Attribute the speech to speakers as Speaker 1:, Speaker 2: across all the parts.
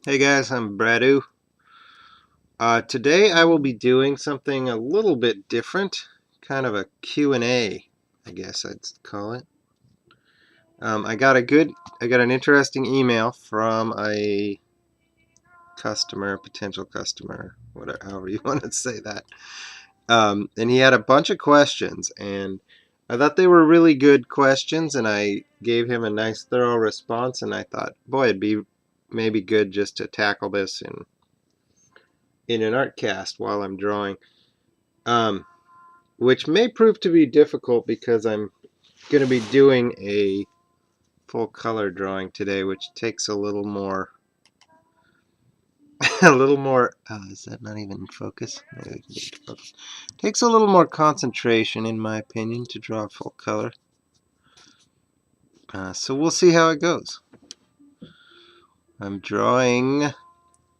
Speaker 1: Hey guys, I'm Bradu. Today I will be doing something a little bit different, kind of a Q&A, I guess I'd call it. I got an interesting email from a customer, potential customer, whatever, however you want to say that. And he had a bunch of questions, and I thought they were really good questions, and I gave him a nice, thorough response, and I thought, boy, it'd be maybe good just to tackle this in an art cast while I'm drawing. Um, which may prove to be difficult because I'm going to be doing a full color drawing today, which takes a little more, a little more, is that not even in focus? Maybe we can get it to focus. Takes a little more concentration, in my opinion, to draw full color. So we'll see how it goes. I'm doing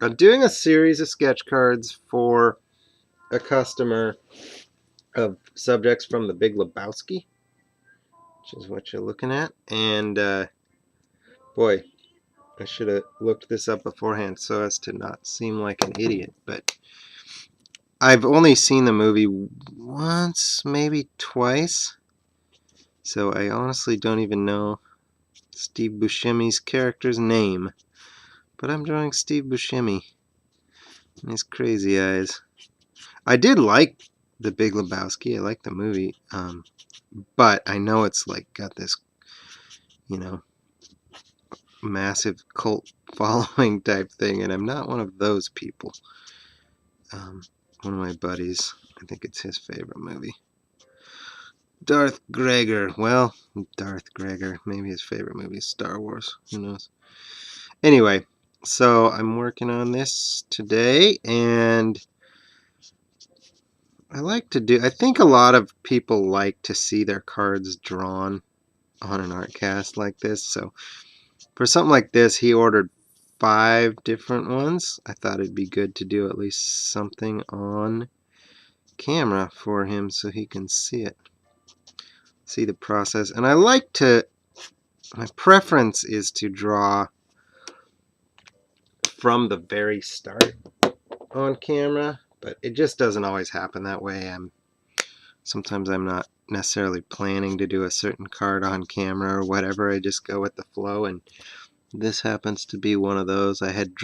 Speaker 1: a series of sketch cards for a customer of subjects from the Big Lebowski, which is what you're looking at. And boy, I should have looked this up beforehand so as to not seem like an idiot, but I've only seen the movie once, maybe twice, so I honestly don't even know Steve Buscemi's character's name. But I'm drawing Steve Buscemi and his crazy eyes. I did like The Big Lebowski. I like the movie, but I know it's like got this, you know, massive cult following type thing, and I'm not one of those people. One of my buddies, I think it's his favorite movie. Darth Gregor. Well, Darth Gregor. Maybe his favorite movie is Star Wars. Who knows? Anyway, so I'm working on this today, and I think a lot of people like to see their cards drawn on an art cast like this. So for something like this, he ordered 5 different ones. I thought it'd be good to do at least something on camera for him so he can see it. See the process. And my preference is to draw from the very start on camera, but it just doesn't always happen that way. Sometimes I'm not necessarily planning to do a certain card on camera or whatever. I just go with the flow, and this happens to be one of those. I had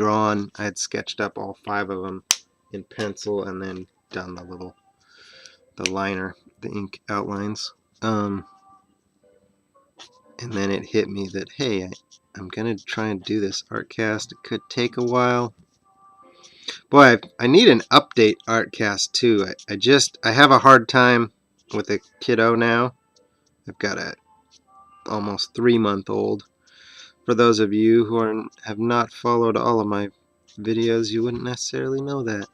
Speaker 1: sketched up all 5 of them in pencil and then done the liner, the ink outlines. And then it hit me that, hey, I'm going to try and do this art cast. It could take a while. Boy, I need an update art cast too. I have a hard time with a kiddo now. I've got a almost 3-month-old. For those of you who have not followed all of my videos, you wouldn't necessarily know that.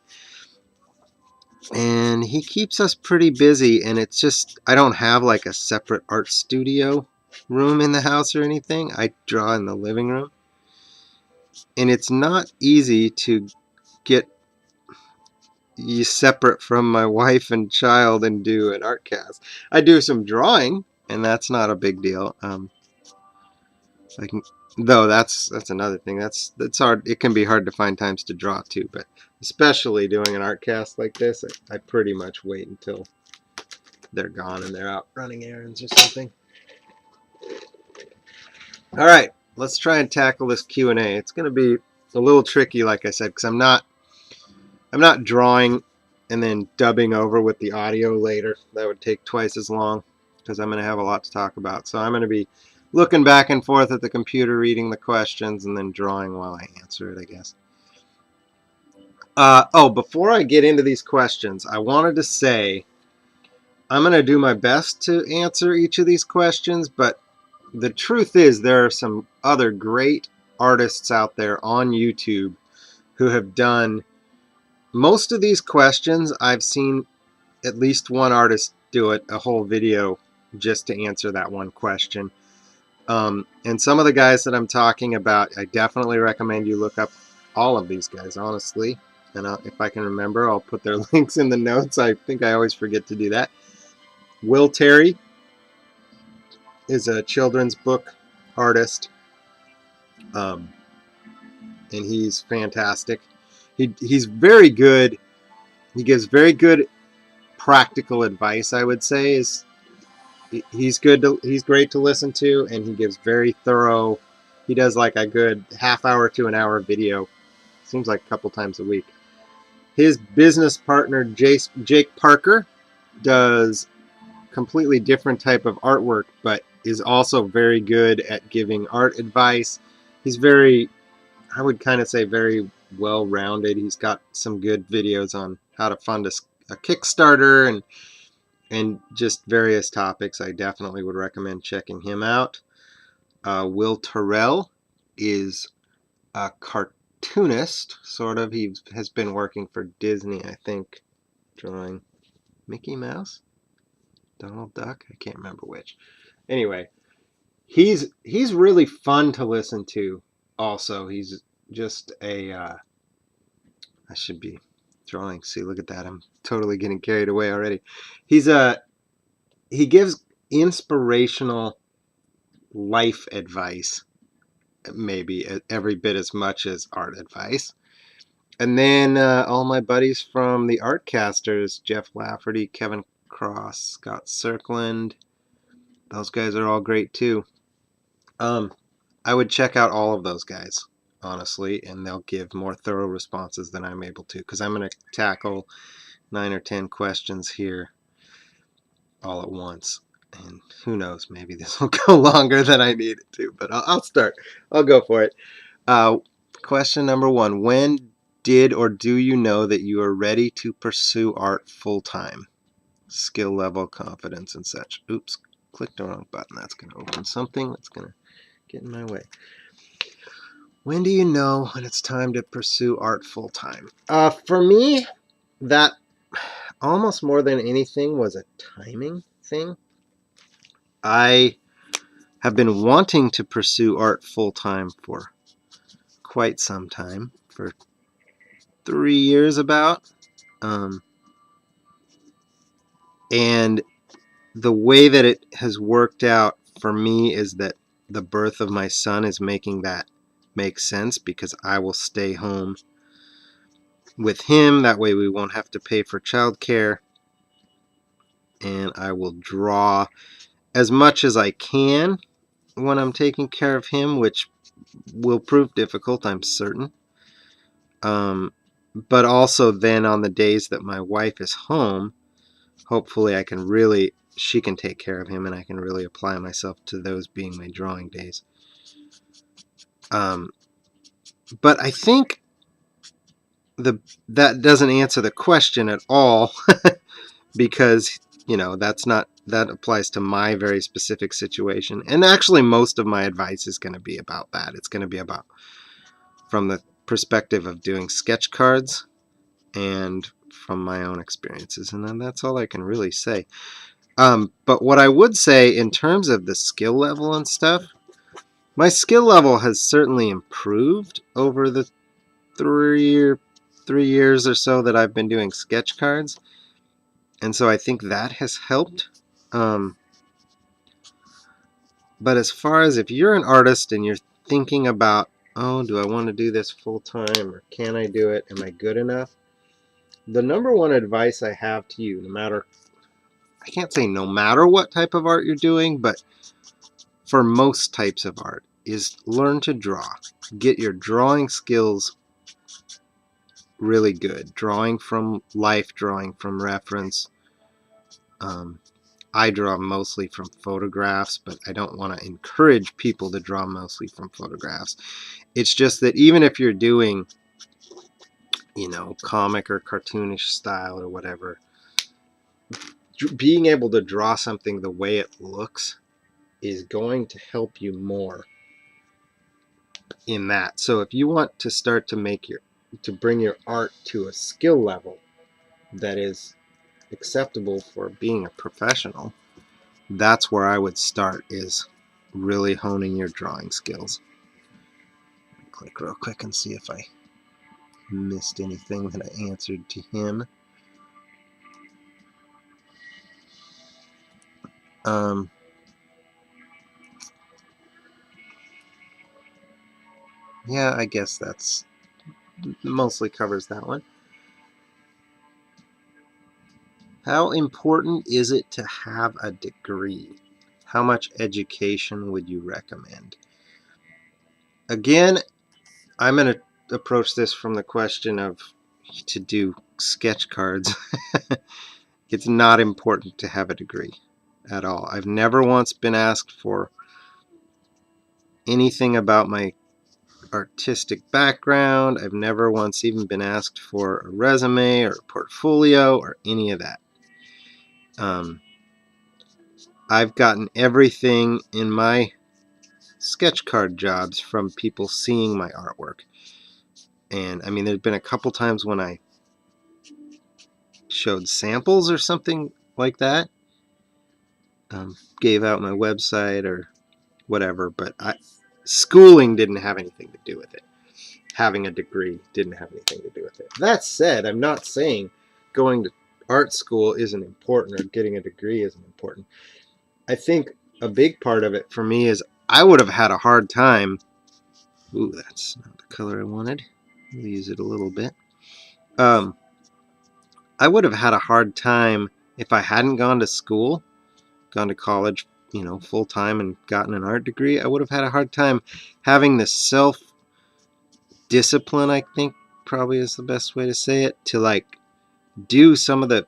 Speaker 1: And he keeps us pretty busy, and it's just, I don't have like a separate art studio room in the house or anything. I draw in the living room. And it's not easy to get you separate from my wife and child and do an art cast. I do some drawing, and that's not a big deal. I can, though that's another thing. That's hard. It can be hard to find times to draw too, but especially doing an art cast like this, I pretty much wait until they're gone and they're out running errands or something. All right, let's try and tackle this Q&A. It's going to be a little tricky, like I said, because I'm not drawing and then dubbing over with the audio later. That would take twice as long because I'm going to have a lot to talk about. So I'm going to be looking back and forth at the computer, reading the questions, and then drawing while I answer it, I guess. Before I get into these questions, I wanted to say I'm going to do my best to answer each of these questions, but the truth is there are some other great artists out there on YouTube who have done most of these questions. I've seen at least one artist do it, a whole video just to answer that one question. And some of the guys that I'm talking about, I definitely recommend you look up all of these guys, honestly. And if I can remember, I'll put their links in the notes. I think I always forget to do that. Will Terry is a children's book artist. and he's fantastic. He's very good. He gives very good practical advice, I would say. He's great to listen to, and he gives very thorough. He does like a good half hour to an hour video. Seems like a couple times a week. His business partner Jake Parker does completely different type of artwork, but is also very good at giving art advice. He's very, I would kind of say, very well-rounded. He's got some good videos on how to fund a Kickstarter and just various topics. I definitely would recommend checking him out. Will Terrell is a cartoonist, sort of. He has been working for Disney, I think, drawing Mickey Mouse, Donald Duck. I can't remember which. Anyway, he's really fun to listen to. Also, he's just a. I should be drawing. See, look at that. I'm totally getting carried away already. He gives inspirational life advice, maybe every bit as much as art advice. And then all my buddies from the Artcasters, Jeff Lafferty, Kevin Cross, Scott Cirkland, those guys are all great too. I would check out all of those guys, honestly, and they'll give more thorough responses than I'm able to, because I'm going to tackle 9 or 10 questions here all at once. And who knows, maybe this will go longer than I need it to, but I'll start. I'll go for it. Question number 1. When did or do you know that you are ready to pursue art full-time? Skill level, confidence, and such. Oops, clicked the wrong button. That's going to open something that's going to get in my way. When do you know when it's time to pursue art full-time? For me, that almost more than anything was a timing thing. I have been wanting to pursue art full-time for quite some time, for 3 years about. And the way that it has worked out for me is that the birth of my son is making that make sense, because I will stay home with him. That way we won't have to pay for childcare, and I will draw as much as I can when I'm taking care of him, which will prove difficult, I'm certain. But also then on the days that my wife is home, hopefully she can take care of him, and I can really apply myself to those being my drawing days. But I think that doesn't answer the question at all, because that applies to my very specific situation. And actually most of my advice is going to be about that. It's going to be about from the perspective of doing sketch cards and from my own experiences, and then that's all I can really say. But what I would say in terms of the skill level and stuff, my skill level has certainly improved over the 3 years or so that I've been doing sketch cards, and so I think that has helped. But as far as if you're an artist and you're thinking about, oh, do I want to do this full time, or can I do it? Am I good enough? The number one advice I have to you, I can't say no matter what type of art you're doing, but for most types of art, is learn to draw. Get your drawing skills really good. Drawing from life, drawing from reference. I draw mostly from photographs, but I don't want to encourage people to draw mostly from photographs. It's just that even if you're doing, comic or cartoonish style or whatever, being able to draw something the way it looks is going to help you more in that. So if you want to start to bring your art to a skill level that is acceptable for being a professional, that's where I would start, is really honing your drawing skills. Click real quick and see if I missed anything that I answered to him. Yeah, I guess that's mostly covers that one. How important is it to have a degree? How much education would you recommend? Again, I'm going to approach this from the question of to do sketch cards. It's not important to have a degree at all. I've never once been asked for anything about my artistic background. I've never once even been asked for a resume or a portfolio or any of that. I've gotten everything in my sketch card jobs from people seeing my artwork. And I mean, there's been a couple times when I showed samples or something like that, gave out my website or whatever, but schooling didn't have anything to do with it. Having a degree didn't have anything to do with it. That said, I'm not saying going to art school isn't important or getting a degree isn't important. I think a big part of it for me is I would have had a hard time. Ooh, that's not the color I wanted. We'll use it a little bit. I would have had a hard time if I hadn't gone to school, gone to college, full time and gotten an art degree. I would have had a hard time having the self-discipline, I think probably is the best way to say it, to like do some of the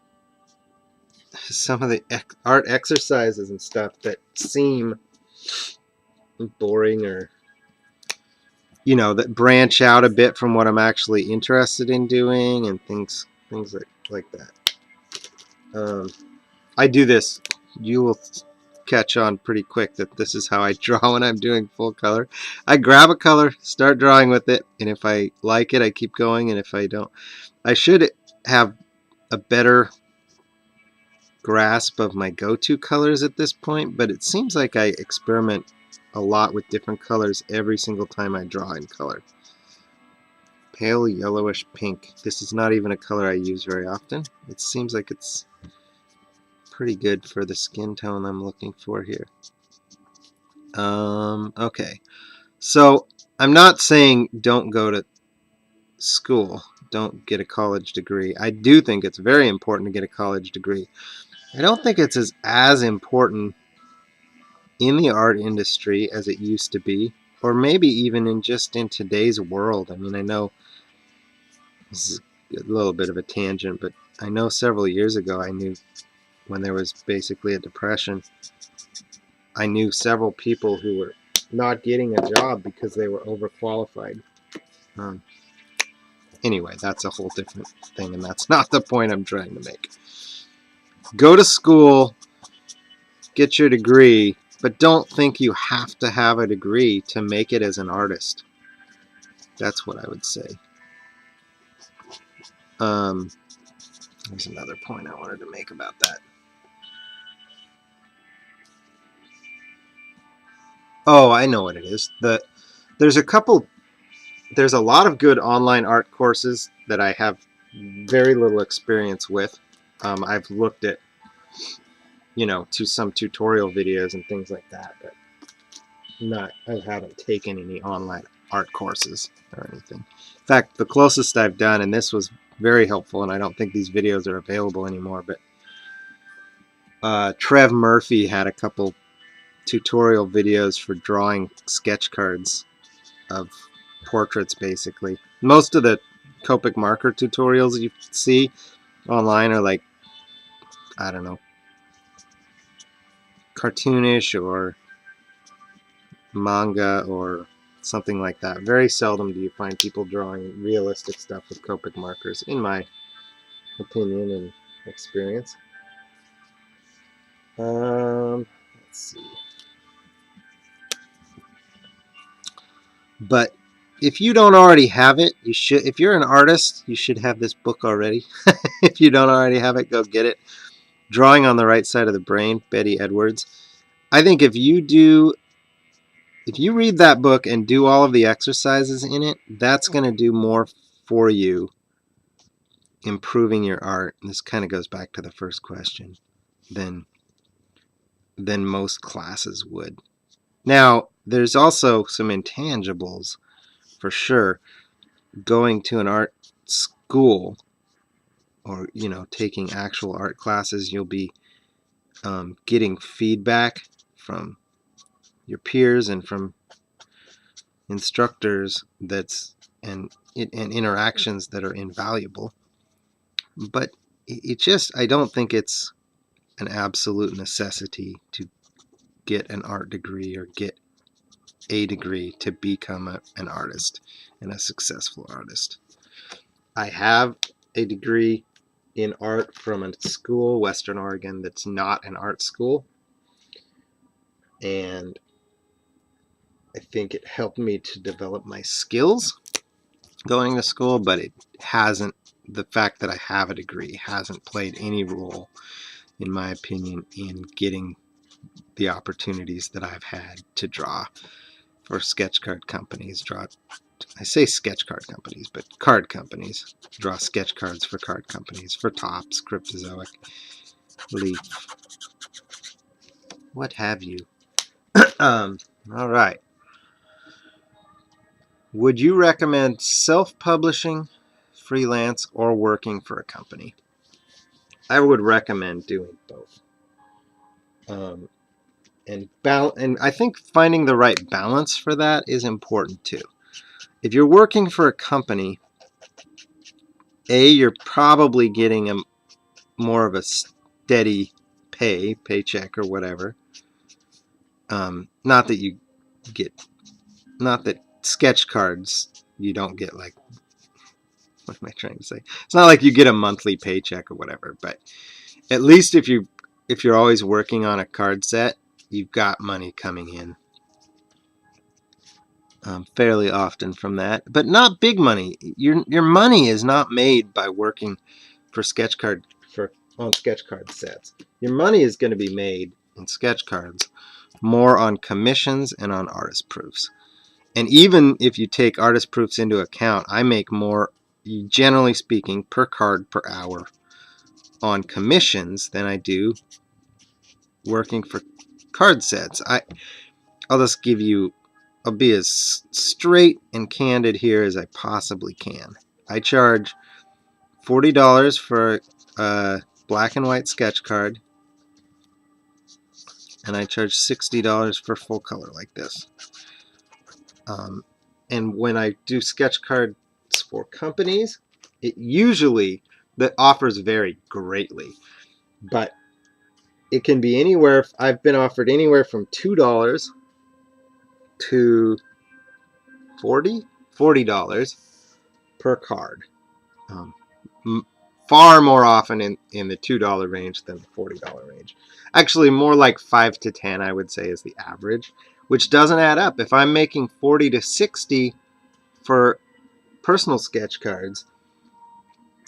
Speaker 1: art exercises and stuff that seem boring or that branch out a bit from what I'm actually interested in doing and things like that. I do this. You will catch on pretty quick that this is how I draw when I'm doing full color. I grab a color, start drawing with it, and if I like it, I keep going, and if I don't, I should have a better grasp of my go-to colors at this point, but it seems like I experiment a lot with different colors every single time I draw in color. Pale yellowish pink. This is not even a color I use very often. It seems like it's pretty good for the skin tone I'm looking for here. Okay. So I'm not saying don't go to school, don't get a college degree. I do think it's very important to get a college degree. I don't think it's as important in the art industry as it used to be, or maybe even in today's world. I mean, I know this is a little bit of a tangent, but I know several years ago, I knew when there was basically a depression, I knew several people who were not getting a job because they were overqualified. Anyway, that's a whole different thing, and that's not the point I'm trying to make. Go to school, get your degree, but don't think you have to have a degree to make it as an artist. That's what I would say. There's another point I wanted to make about that. Oh, I know what it is. There's a lot of good online art courses that I have very little experience with. I've looked at, to some tutorial videos and things like that, but I haven't taken any online art courses or anything. In fact, the closest I've done, and this was very helpful, and I don't think these videos are available anymore, but Trev Murphy had a couple tutorial videos for drawing sketch cards of portraits, basically. Most of the Copic marker tutorials you see online are like, I don't know, cartoonish or manga or something like that. Very seldom do you find people drawing realistic stuff with Copic markers, in my opinion and experience. Let's see. But if you don't already have it, you should. If you're an artist, you should have this book already. If you don't already have it, go get it. Drawing on the Right Side of the Brain, Betty Edwards. I think if you read that book and do all of the exercises in it, that's going to do more for you improving your art. And this kind of goes back to the first question than most classes would. Now, there's also some intangibles for sure. going to an art school or, you know, taking actual art classes, you'll be getting feedback from your peers and from instructors and interactions that are invaluable. But it just, I don't think it's an absolute necessity to get an art degree or get a degree to become an artist and a successful artist. I have a degree in art from a school, Western Oregon, that's not an art school. And I think it helped me to develop my skills going to school, but it hasn't, the fact that I have a degree hasn't played any role, in my opinion, in getting the opportunities that I've had to draw for sketch card companies. I say sketch card companies, but card companies. Draw sketch cards for card companies, for Topps, Cryptozoic, Leaf, what have you. All right. Would you recommend self-publishing, freelance, or working for a company? I would recommend doing both. And I think finding the right balance for that is important too. If you're working for a company, you're probably getting more of a steady paycheck or whatever. Not that sketch cards, you don't get like, what am I trying to say? It's not like you get a monthly paycheck or whatever, but at least if you're always working on a card set, you've got money coming in fairly often from that, but not big money. Your money is not made by working for on sketch card sets. Your money is going to be made in sketch cards more on commissions and on artist proofs. And even if you take artist proofs into account, I make more, generally speaking, per card per hour on commissions than I do working for card sets. I'll just give you, I'll be as straight and candid here as I possibly can. I charge $40 for a black and white sketch card, and I charge $60 for full color like this. And when I do sketch cards for companies, it usually, the offers vary greatly, but it can be anywhere. I've been offered anywhere from $2 to $40 per card. Um, far more often in the $2 range than the $40 range. Actually, more like 5 to 10, I would say, is the average, which doesn't add up. If I'm making 40 to 60 for personal sketch cards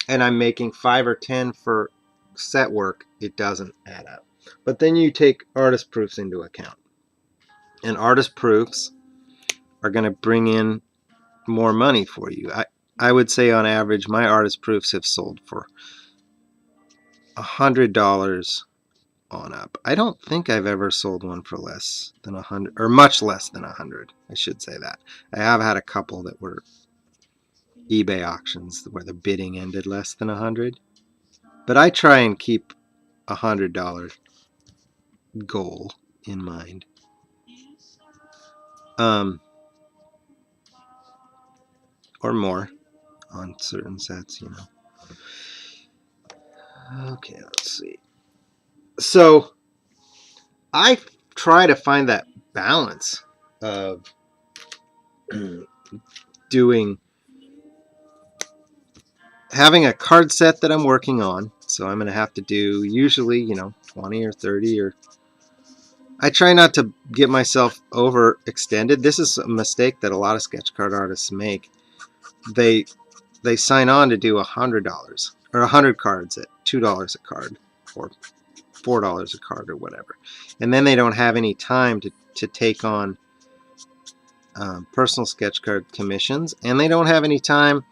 Speaker 1: and I'm making 5 or 10 for set work, it doesn't add up. But then you take artist proofs into account, and artist proofs are going to bring in more money for you. I would say on average my artist proofs have sold for $100 on up. I don't think I've ever sold one for less than 100, or much less than 100. I should say that. I have had a couple that were eBay auctions where the bidding ended less than 100, but I try and keep $100 goal in mind. Or more on certain sets, you know. Okay, let's see. So I try to find that balance of having a card set that I'm working on. So I'm going to have to do usually, you know, 20 or 30, or I try not to get myself overextended. This is a mistake that a lot of sketch card artists make. They sign on to do $100 or 100 cards at $2 a card or $4 a card or whatever. And then they don't have any time to take on personal sketch card commissions, and they don't have any time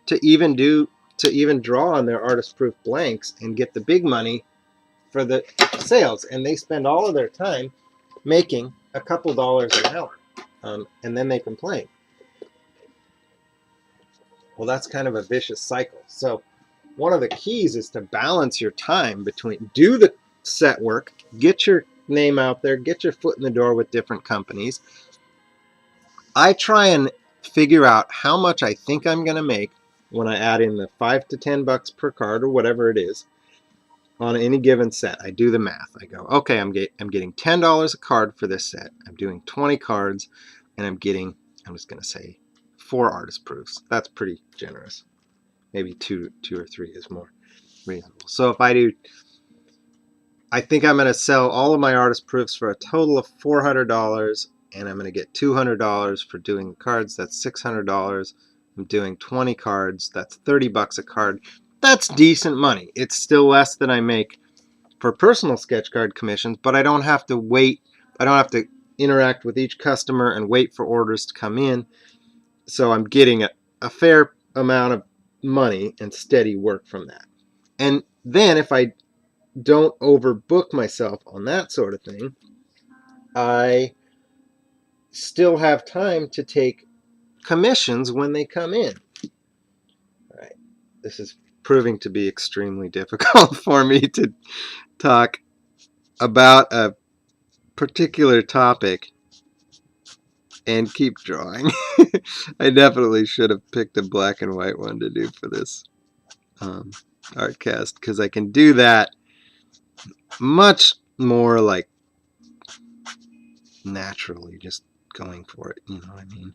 Speaker 1: to even draw on their artist proof blanks and get the big money for the sales. And they spend all of their time making a couple dollars an hour, and then they complain. Well, that's kind of a vicious cycle. So one of the keys is to balance your time between do the set work, get your name out there, get your foot in the door with different companies. I try and figure out how much I think I'm going to make when I add in the $5 to $10 per card or whatever it is on any given set. I do the math. I go, okay, I'm getting $10 a card for this set. I'm doing 20 cards, and I'm just going to say 4 artist proofs. That's pretty generous. Maybe two or three is more reasonable. So if I think I'm going to sell all of my artist proofs for a total of $400, and I'm going to get $200 for doing the cards. That's $600. I'm doing 20 cards. That's $30 a card. That's decent money. It's still less than I make for personal sketch card commissions, but I don't have to wait. I don't have to interact with each customer and wait for orders to come in. So I'm getting a fair amount of money and steady work from that. And then if I don't overbook myself on that sort of thing, I still have time to take commissions when they come in. All right. This is proving to be extremely difficult for me to talk about a particular topic and keep drawing. I definitely should have picked a black and white one to do for this art cast, because I can do that much more like naturally, just going for it, you know what I mean?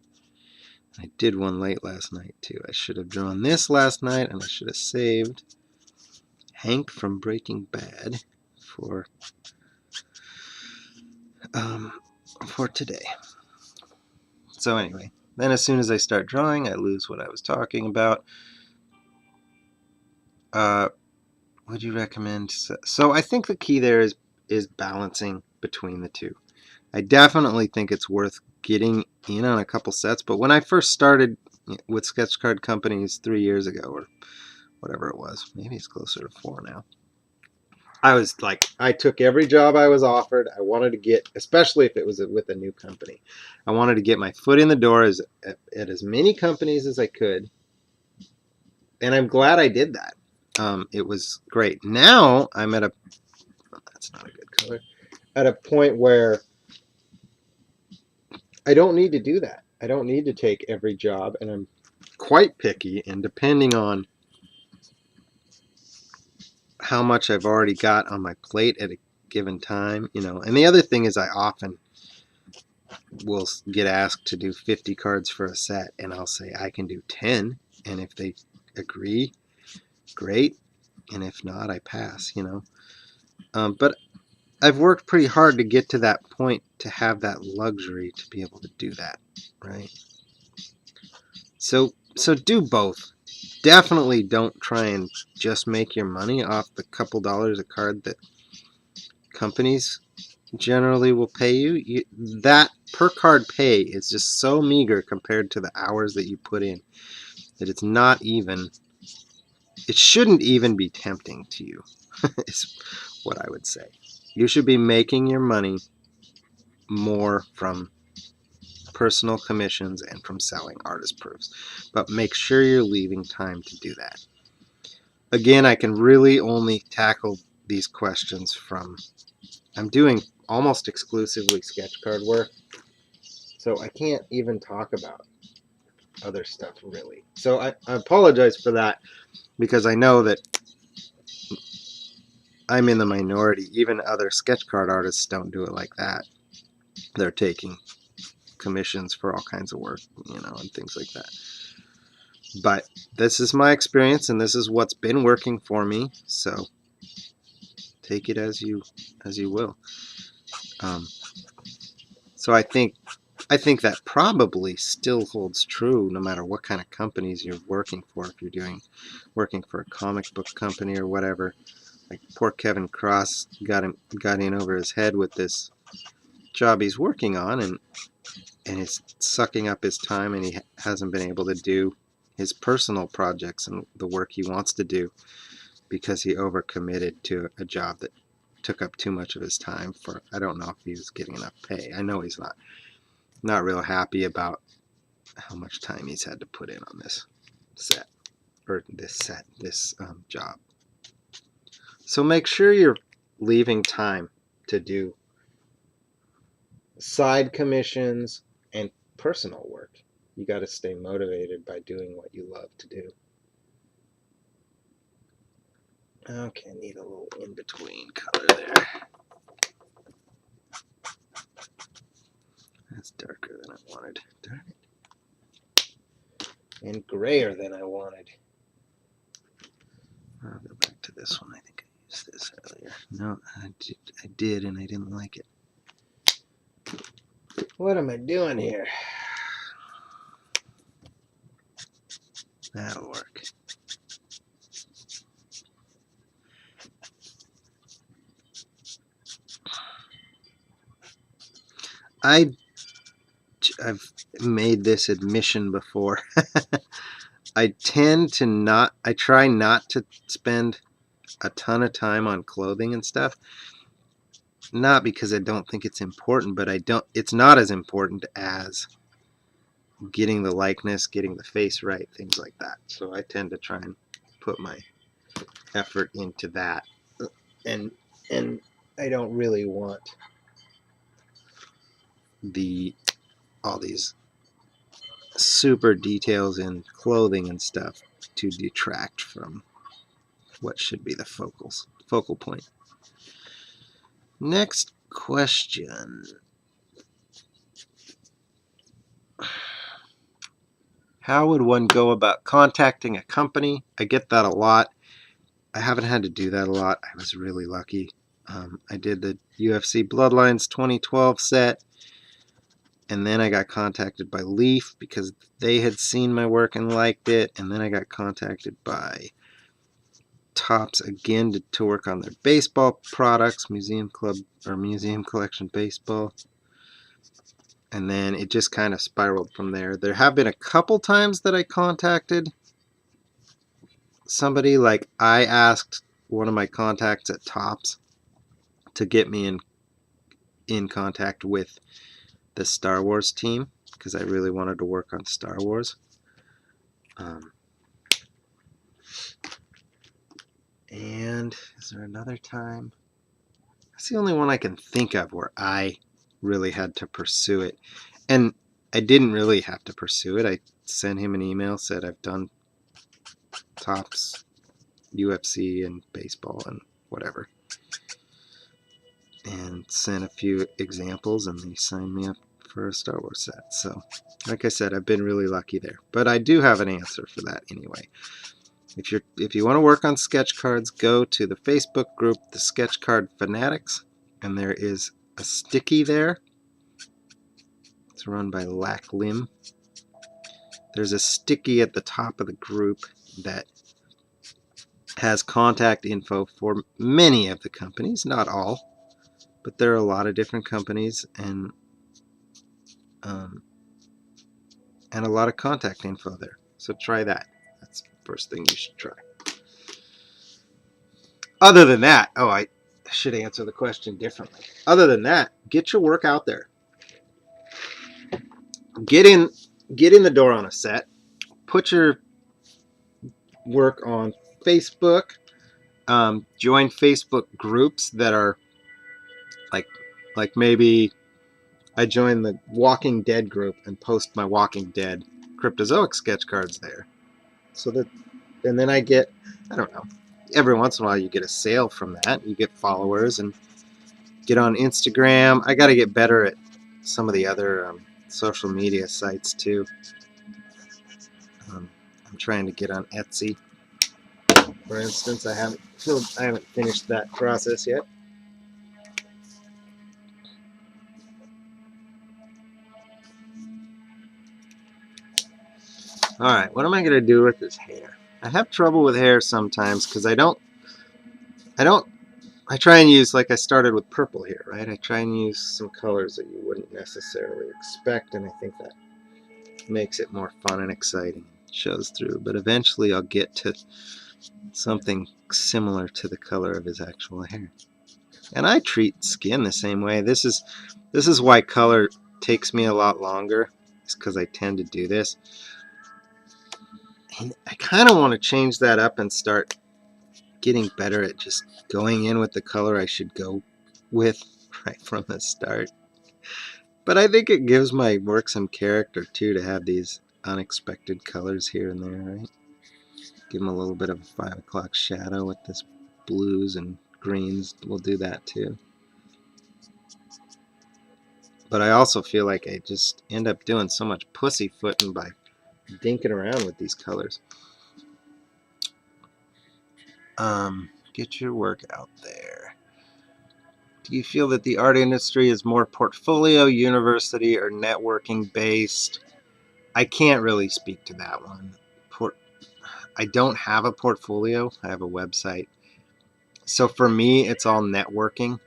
Speaker 1: I did one late last night too. I should have drawn this last night, and I should have saved Hank from Breaking Bad for today. So anyway, then as soon as I start drawing, I lose what I was talking about. Would you recommend? So I think the key there is balancing between the two. I definitely think it's worth getting in on a couple sets, but when I first started with sketch card companies 3 years ago or whatever it was, maybe it's closer to 4 now, I was like, I took every job I was offered. I wanted to get, especially if it was with a new company, I wanted to get my foot in the door at as many companies as I could, and I'm glad I did that. It was great. Now I'm at that's not a good color, at a point where I don't need to do that. I don't need to take every job, and I'm quite picky, and depending on how much I've already got on my plate at a given time, you know. And the other thing is I often will get asked to do 50 cards for a set, and I'll say I can do 10, and if they agree, great, and if not, I pass, you know. But I've worked pretty hard to get to that point, to have that luxury to be able to do that, right? So do both. Definitely don't try and just make your money off the couple dollars a card that companies generally will pay you. That per card pay is just so meager compared to the hours that you put in that it's not even, it shouldn't even be tempting to you, is what I would say. You should be making your money more from personal commissions and from selling artist proofs, but make sure you're leaving time to do that. Again, I can really only tackle these questions from, I'm doing almost exclusively sketch card work, so I can't even talk about other stuff really. So I apologize for that, because I know that I'm in the minority. Even other sketch card artists don't do it like that. They're taking commissions for all kinds of work, you know, and things like that. But this is my experience, and this is what's been working for me, so take it as you will. So I think that probably still holds true no matter what kind of companies you're working for. If you're working for a comic book company or whatever, like poor Kevin Cross got in over his head with this job he's working on, and it's sucking up his time, and he hasn't been able to do his personal projects and the work he wants to do because he overcommitted to a job that took up too much of his time. For, I don't know if he was getting enough pay. I know he's not real happy about how much time he's had to put in on this. set, or this job. So make sure you're leaving time to do side commissions and personal work. You got to stay motivated by doing what you love to do. Okay, need a little in-between color there. That's darker than I wanted. Darn it. And grayer than I wanted. I'll go back to this one. I think I used this earlier. No, I did, and I didn't like it. What am I doing here? That'll work. I've made this admission before. I try not to spend a ton of time on clothing and stuff. Not because I don't think it's important, but it's not as important as getting the likeness, getting the face right, things like that. So I tend to try and put my effort into that. And I don't really want all these super details in clothing and stuff to detract from what should be the focal point. Next question. How would one go about contacting a company? I get that a lot. I haven't had to do that a lot. I was really lucky. I did the UFC Bloodlines 2012 set, and then I got contacted by Leaf because they had seen my work and liked it, and then I got contacted by Topps again to work on their baseball products, Museum Club or Museum Collection Baseball. And then it just kind of spiraled from there. There have been a couple times that I contacted somebody, like I asked one of my contacts at Topps to get me in contact with the Star Wars team because I really wanted to work on Star Wars. And is there another time? That's the only one I can think of where I really had to pursue it. And I didn't really have to pursue it. I sent him an email, said I've done Topps, UFC, and baseball, and whatever. And sent a few examples, and they signed me up for a Star Wars set. So, like I said, I've been really lucky there. But I do have an answer for that anyway. If you want to work on sketch cards, go to the Facebook group, the Sketch Card Fanatics, and there is a sticky there. It's run by Lack Lim. There's a sticky at the top of the group that has contact info for many of the companies, not all, but there are a lot of different companies and a lot of contact info there. So try that. That's the first thing you should try. Other than that, I should answer the question differently. Other than that, get your work out there. Get in the door on a set. Put your work on Facebook. Join Facebook groups that are like maybe I join the Walking Dead group and post my Walking Dead Cryptozoic sketch cards there. So that, and then I get, I don't know, every once in a while you get a sale from that. You get followers and get on Instagram. I got to get better at some of the other social media sites too. I'm trying to get on Etsy, for instance. I haven't finished that process yet. Alright, what am I going to do with this hair? I have trouble with hair sometimes because I try and use, like I started with purple here, right? I try and use some colors that you wouldn't necessarily expect, and I think that makes it more fun and exciting. It shows through, but eventually I'll get to something similar to the color of his actual hair. And I treat skin the same way. This is why color takes me a lot longer. It's because I tend to do this. And I kind of want to change that up and start getting better at just going in with the color I should go with right from the start. But I think it gives my work some character too to have these unexpected colors here and there, right? Give them a little bit of a 5 o'clock shadow with this blues and greens. We'll do that too. But I also feel like I just end up doing so much pussyfooting by dinking around with these colors. Get your work out there. Do you feel that the art industry is more portfolio, university, or networking based? I can't really speak to that one. I don't have a portfolio. I have a website. So for me, it's all networking,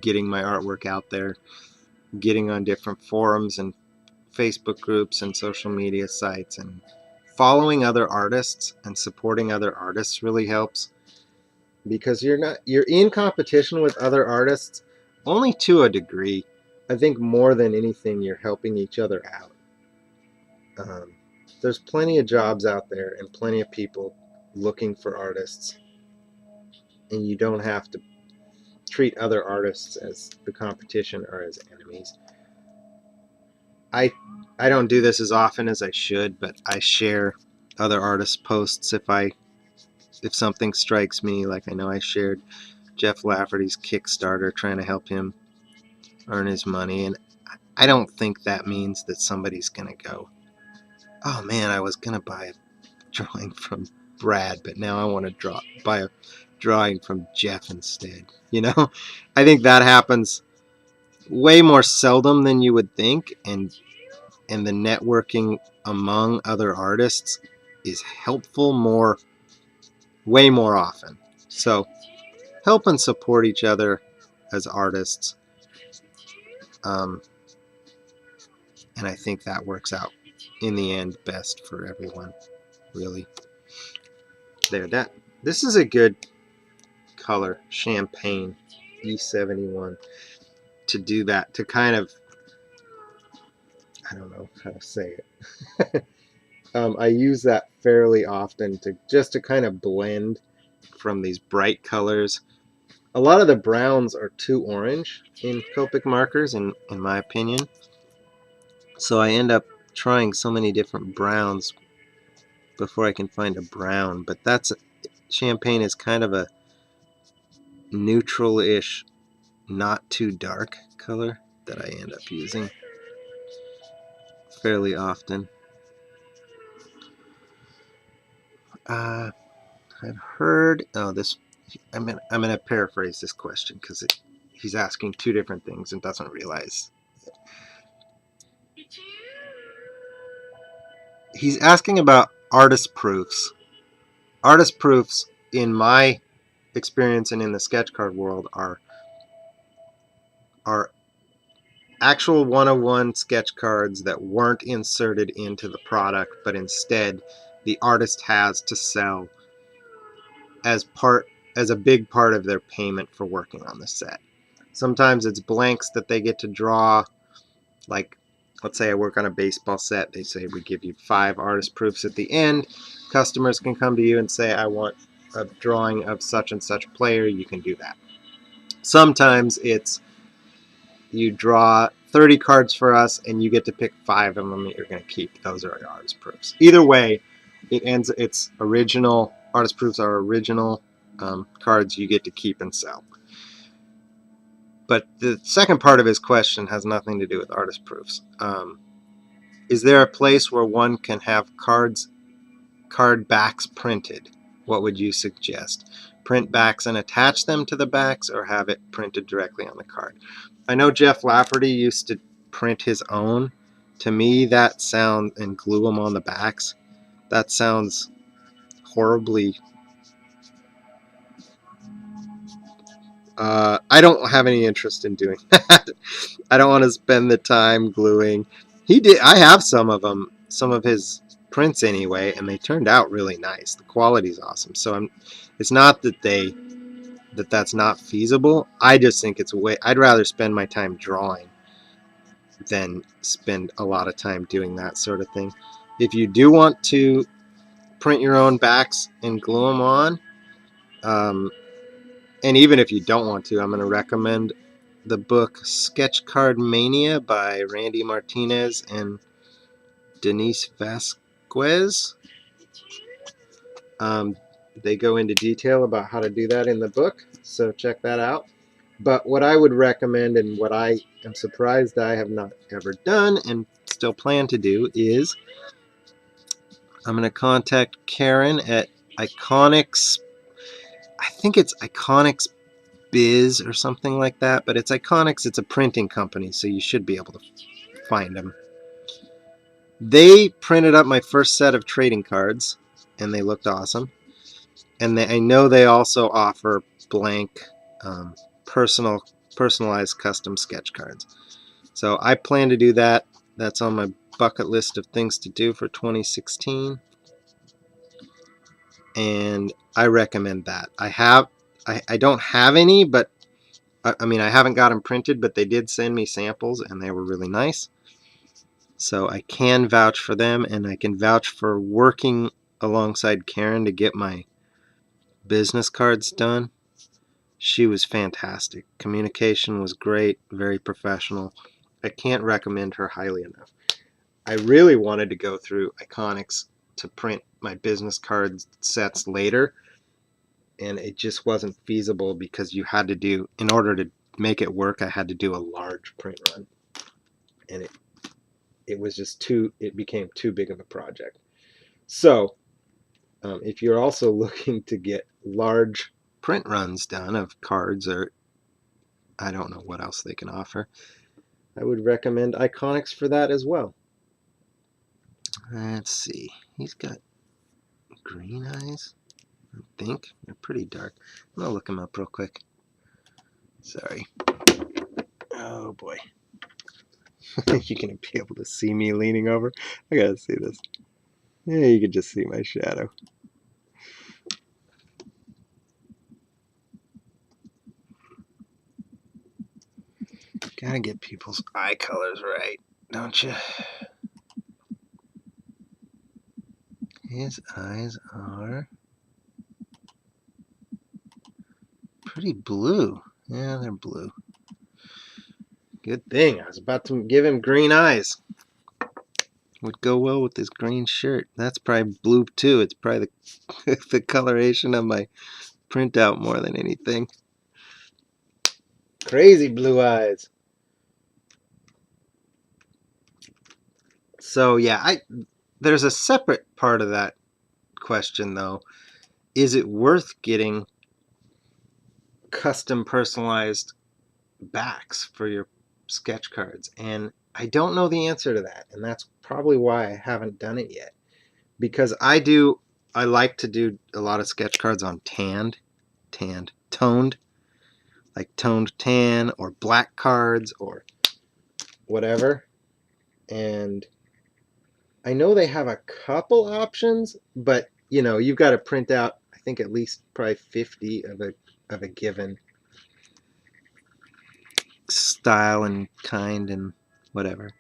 Speaker 1: getting my artwork out there, getting on different forums and Facebook groups and social media sites, and following other artists and supporting other artists really helps, because you're in competition with other artists only to a degree. I think more than anything, you're helping each other out. There's plenty of jobs out there and plenty of people looking for artists, and you don't have to treat other artists as the competition or as enemies. I don't do this as often as I should, but I share other artists' posts if something strikes me. Like I know I shared Jeff Lafferty's Kickstarter trying to help him earn his money, and I don't think that means that somebody's gonna go, oh man, I was gonna buy a drawing from Brad, but now I want to buy a drawing from Jeff instead. I think that happens way more seldom than you would think, and the networking among other artists is helpful way more often. So help and support each other as artists, and I think that works out in the end best for everyone, really. This is a good color, champagne E71, to do that, to kind of, I don't know how to say it. I use that fairly often to kind of blend from these bright colors. A lot of the browns are too orange in Copic markers, in my opinion. So I end up trying so many different browns before I can find a brown. But champagne is kind of a neutral-ish, not too dark color that I end up using fairly often. I've heard, I'm gonna paraphrase this question because he's asking two different things and doesn't realize. He's asking about artist proofs. Artist proofs, in my experience and in the sketch card world, are actual 101 sketch cards that weren't inserted into the product, but instead the artist has to sell as a big part of their payment for working on the set. Sometimes it's blanks that they get to draw. Like, let's say I work on a baseball set. They say we give you 5 artist proofs at the end. Customers can come to you and say, I want a drawing of such and such player. You can do that. Sometimes it's you draw 30 cards for us and you get to pick 5 of them that you're going to keep. Those are your artist proofs. Either way, it's original. Artist proofs are original cards you get to keep and sell. But the second part of his question has nothing to do with artist proofs. Is there a place where one can have card backs printed? What would you suggest? Print backs and attach them to the backs, or have it printed directly on the card? I know Jeff Lafferty used to print his own. To me, that sound, and glue them on the backs, that sounds horribly. I don't have any interest in doing that. I don't want to spend the time gluing. I have some of them, some of his prints anyway, and they turned out really nice. The quality's awesome. So it's not that that's not feasible. I just think I'd rather spend my time drawing than spend a lot of time doing that sort of thing. If you do want to print your own backs and glue them on. And even if you don't want to, I'm going to recommend the book Sketch Card Mania by Randy Martinez and Denise Vasquez. They go into detail about how to do that in the book, so check that out. But what I would recommend, and what I am surprised I have not ever done and still plan to do, is I'm going to contact Karen at Iconics. I think it's Iconics Biz or something like that, but it's Iconics. It's a printing company, so you should be able to find them. They printed up my first set of trading cards, and they looked awesome. And I know they also offer blank, personalized custom sketch cards. So I plan to do that. That's on my bucket list of things to do for 2016. And I recommend that. I don't have any, but I mean, I haven't got them printed, but they did send me samples and they were really nice. So I can vouch for them, and I can vouch for working alongside Karen to get my business cards done. She was fantastic. Communication was great, very professional. I can't recommend her highly enough. I really wanted to go through Iconics to print my business card sets later, and it just wasn't feasible because you had to do, in order to make it work, I had to do a large print run, and it was just it became too big of a project. So if you're also looking to get large print runs done of cards, or I don't know what else they can offer, I would recommend Iconics for that as well. Let's see. He's got green eyes, I think. They're pretty dark. I'm going to look him up real quick. Sorry. Oh, boy. You're going to be able to see me leaning over. I got to see this. Yeah, you can just see my shadow. Gotta get people's eye colors right, don't you? His eyes are pretty blue. Yeah, they're blue. Good thing. I was about to give him green eyes. Would go well with this green shirt. That's probably blue too. It's probably the coloration of my printout more than anything. Crazy blue eyes. So yeah, there's a separate part of that question though. Is it worth getting custom personalized backs for your sketch cards? And I don't know the answer to that, and that's probably why I haven't done it yet. Because I like to do a lot of sketch cards on toned, like toned tan or black cards or whatever. And I know they have a couple options, but you know, you've got to print out, I think, at least probably 50 of a given style and kind and whatever.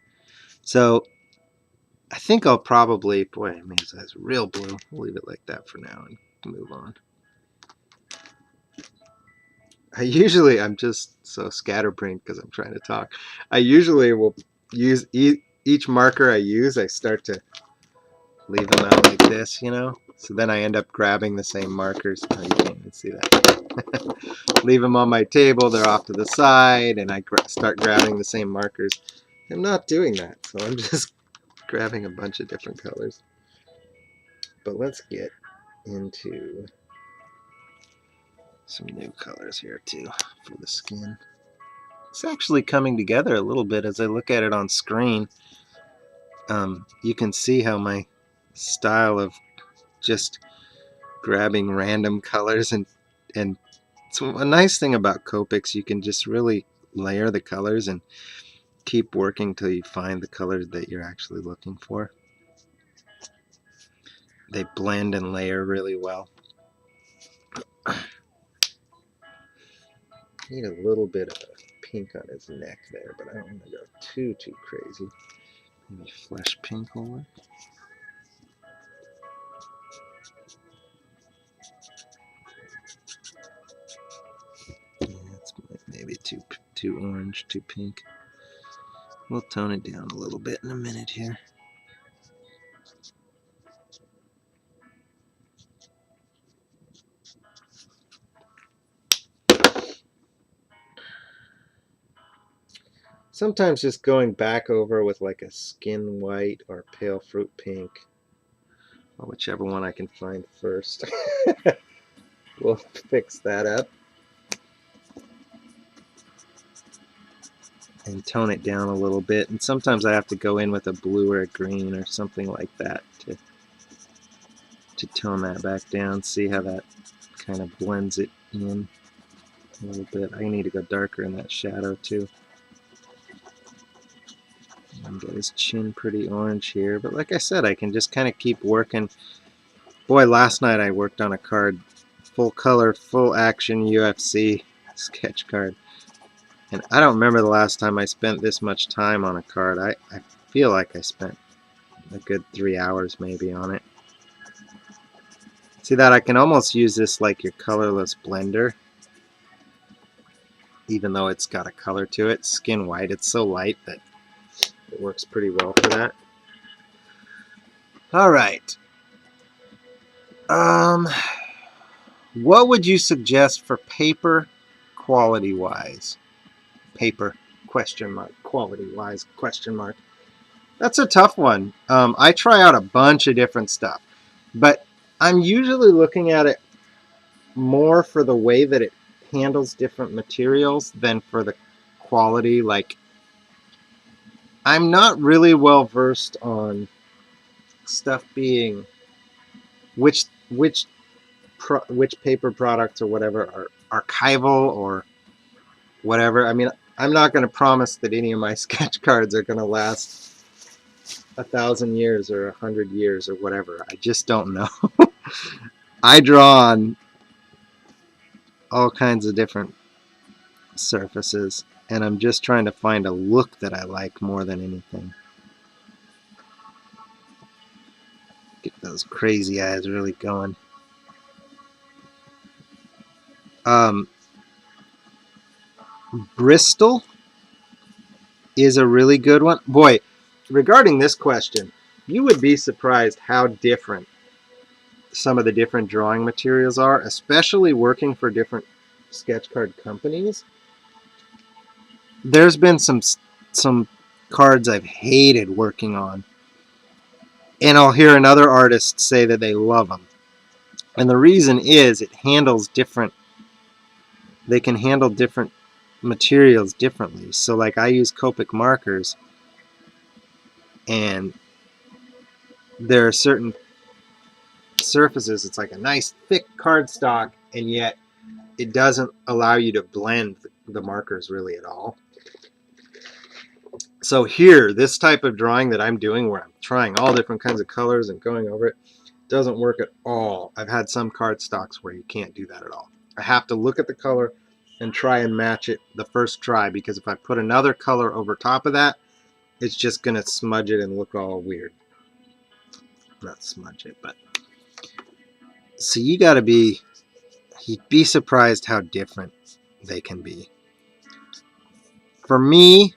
Speaker 1: So I think I'll probably, boy, I mean, it's real blue. We'll leave it like that for now and move on. I'm just so scatterbrained because I'm trying to talk. I usually will use each marker I use, I start to leave them out like this, you know? So then I end up grabbing the same markers. Oh, you can't even see that. Leave them on my table, they're off to the side, and I start grabbing the same markers. I'm not doing that, so I'm just grabbing a bunch of different colors. But let's get into some new colors here too for the skin. It's actually coming together a little bit as I look at it on screen. You can see how my style of just grabbing random colors and so a nice thing about Copics, you can just really layer the colors and keep working till you find the colors that you're actually looking for. They blend and layer really well. Need a little bit of pink on his neck there, but I don't want to go too crazy. Maybe flesh pink will work. too orange, too pink. We'll tone it down a little bit in a minute here. Sometimes just going back over with like a skin white or pale fruit pink, or whichever one I can find first. We'll fix that up and tone it down a little bit. And sometimes I have to go in with a blue or a green or something like that to tone that back down. See how that kind of blends it in a little bit. I need to go darker in that shadow too. And get his chin pretty orange here. But like I said, I can just kind of keep working. Boy, last night I worked on a card, full color, full action UFC sketch card. And I don't remember the last time I spent this much time on a card. I feel like I spent a good 3 hours maybe on it. See that? I can almost use this like your colorless blender, even though it's got a color to it. Skin white, it's so light that it works pretty well for that. Alright. What would you suggest for paper quality-wise? Paper, question mark, quality-wise, question mark. That's a tough one. I try out a bunch of different stuff, but I'm usually looking at it more for the way that it handles different materials than for the quality. Like, I'm not really well versed on stuff being which paper products or whatever are archival or whatever. I mean, I'm not going to promise that any of my sketch cards are going to last 1,000 years or 100 years or whatever. I just don't know. I draw on all kinds of different surfaces, and I'm just trying to find a look that I like more than anything. Get those crazy eyes really going. Bristol is a really good one. Boy, regarding this question, you would be surprised how different some of the different drawing materials are, especially working for different sketch card companies. There's been some cards I've hated working on, and I'll hear another artist say that they love them. And the reason is it handles different, they can handle different materials differently. So like I use Copic markers, and there are certain surfaces, it's like a nice thick cardstock, and yet it doesn't allow you to blend the markers really at all. So here, this type of drawing that I'm doing where I'm trying all different kinds of colors and going over it, doesn't work at all. I've had some cardstocks where you can't do that at all. I have to look at the color and try and match it the first try, because if I put another color over top of that, it's just going to smudge it and look all weird. Not smudge it, but... So you got to be... You'd be surprised how different they can be. For me,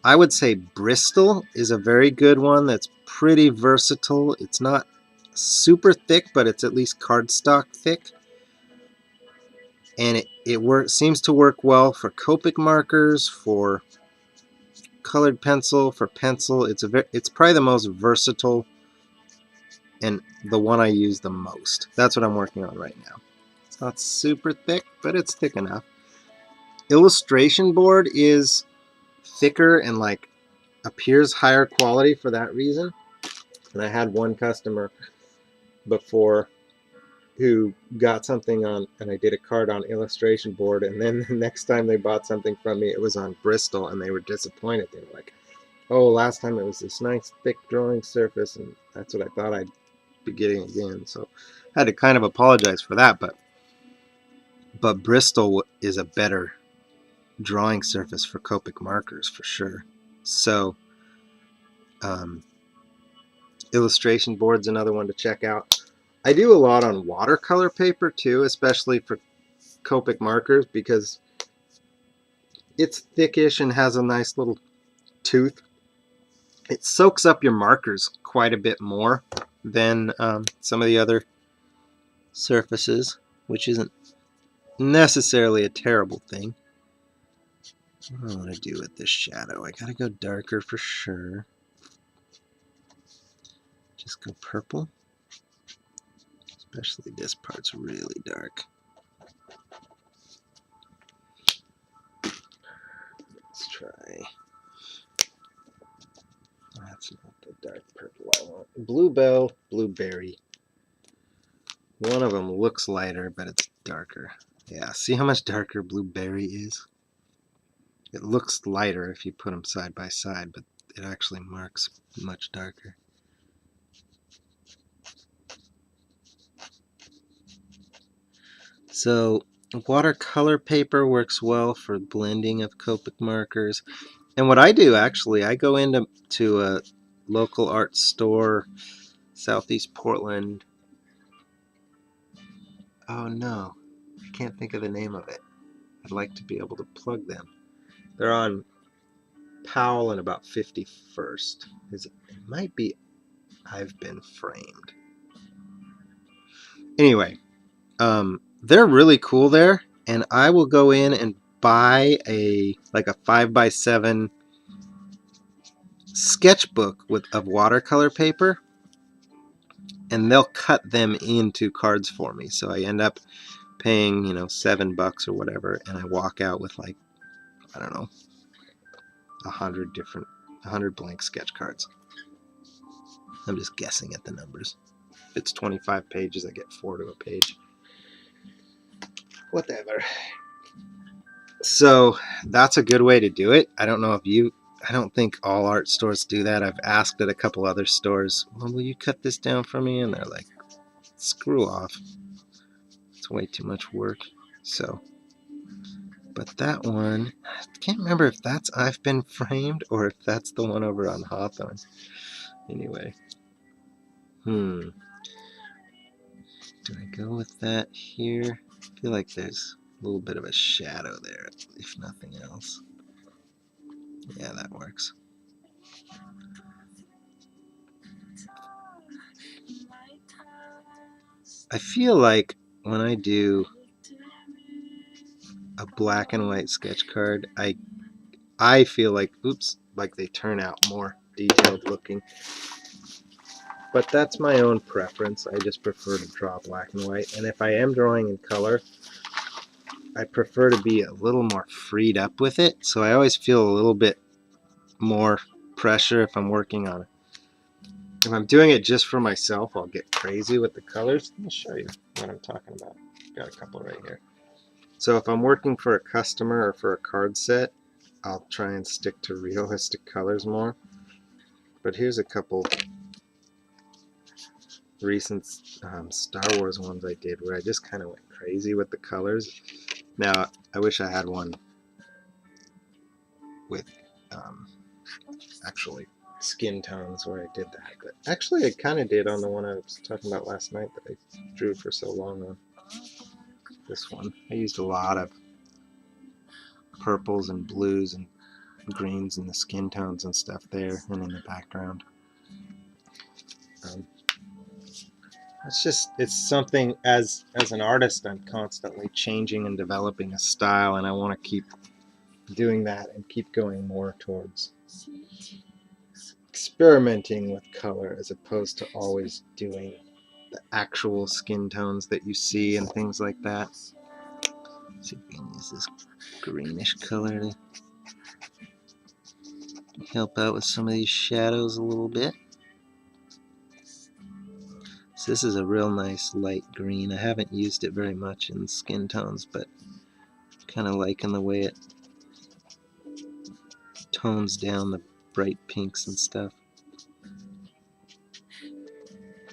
Speaker 1: I would say Bristol is a very good one that's pretty versatile. It's not super thick, but it's at least cardstock thick. And it seems to work well for Copic markers, for colored pencil, for pencil. It's probably the most versatile and the one I use the most. That's what I'm working on right now. It's not super thick, but it's thick enough. Illustration board is thicker and like appears higher quality for that reason. And I had one customer before who got something on, and I did a card on illustration board, and then the next time they bought something from me, it was on Bristol, and they were disappointed. They were like, oh, last time it was this nice thick drawing surface, and that's what I thought I'd be getting again. So I had to kind of apologize for that, but Bristol is a better drawing surface for Copic markers for sure. So illustration board's another one to check out. I do a lot on watercolor paper too, especially for Copic markers, because it's thickish and has a nice little tooth. It soaks up your markers quite a bit more than some of the other surfaces, which isn't necessarily a terrible thing. What do I want to do with this shadow? I gotta go darker for sure. Just go purple. Especially this part's really dark. Let's try. That's not the dark purple I want. Bluebell, blueberry. One of them looks lighter, but it's darker. Yeah, see how much darker blueberry is? It looks lighter if you put them side by side, but it actually marks much darker. So watercolor paper works well for blending of Copic markers. And what I do actually, I go into a local art store, Southeast Portland. Oh no, I can't think of the name of it. I'd like to be able to plug them. They're on Powell and about 51st. It might be I've Been Framed. Anyway, they're really cool there, and I will go in and buy a 5x7 sketchbook of watercolor paper, and they'll cut them into cards for me. So I end up paying, $7 or whatever, and I walk out with like, I don't know, 100 blank sketch cards. I'm just guessing at the numbers. If it's 25 pages, I get 4 to a page. Whatever. So that's a good way to do it. I don't think all art stores do that. I've asked at a couple other stores, well, will you cut this down for me? And they're like, screw off. It's way too much work. So, but that one, I can't remember if that's I've Been Framed or if that's the one over on Hawthorne. Anyway. Do I go with that here? I feel like there's a little bit of a shadow there, if nothing else. Yeah, that works. I feel like when I do a black and white sketch card, I feel like, like they turn out more detailed looking. But that's my own preference. I just prefer to draw black and white. And if I am drawing in color, I prefer to be a little more freed up with it. So I always feel a little bit more pressure if I'm working on it. If I'm doing it just for myself, I'll get crazy with the colors. Let me show you what I'm talking about. Got a couple right here. So if I'm working for a customer or for a card set, I'll try and stick to realistic colors more. But here's a couple recent Star Wars ones I did where I just kind of went crazy with the colors. Now, I wish I had one with actually skin tones where I did that. But actually, I kind of did on the one I was talking about last night that I drew for so long on. This one. I used a lot of purples and blues and greens and the skin tones and stuff there and in the background. It's something, as an artist, I'm constantly changing and developing a style, and I want to keep doing that and keep going more towards experimenting with color as opposed to always doing the actual skin tones that you see and things like that. Let's see if we can use this greenish color to help out with some of these shadows a little bit. So this is a real nice light green. I haven't used it very much in skin tones, but kind of liking the way it tones down the bright pinks and stuff.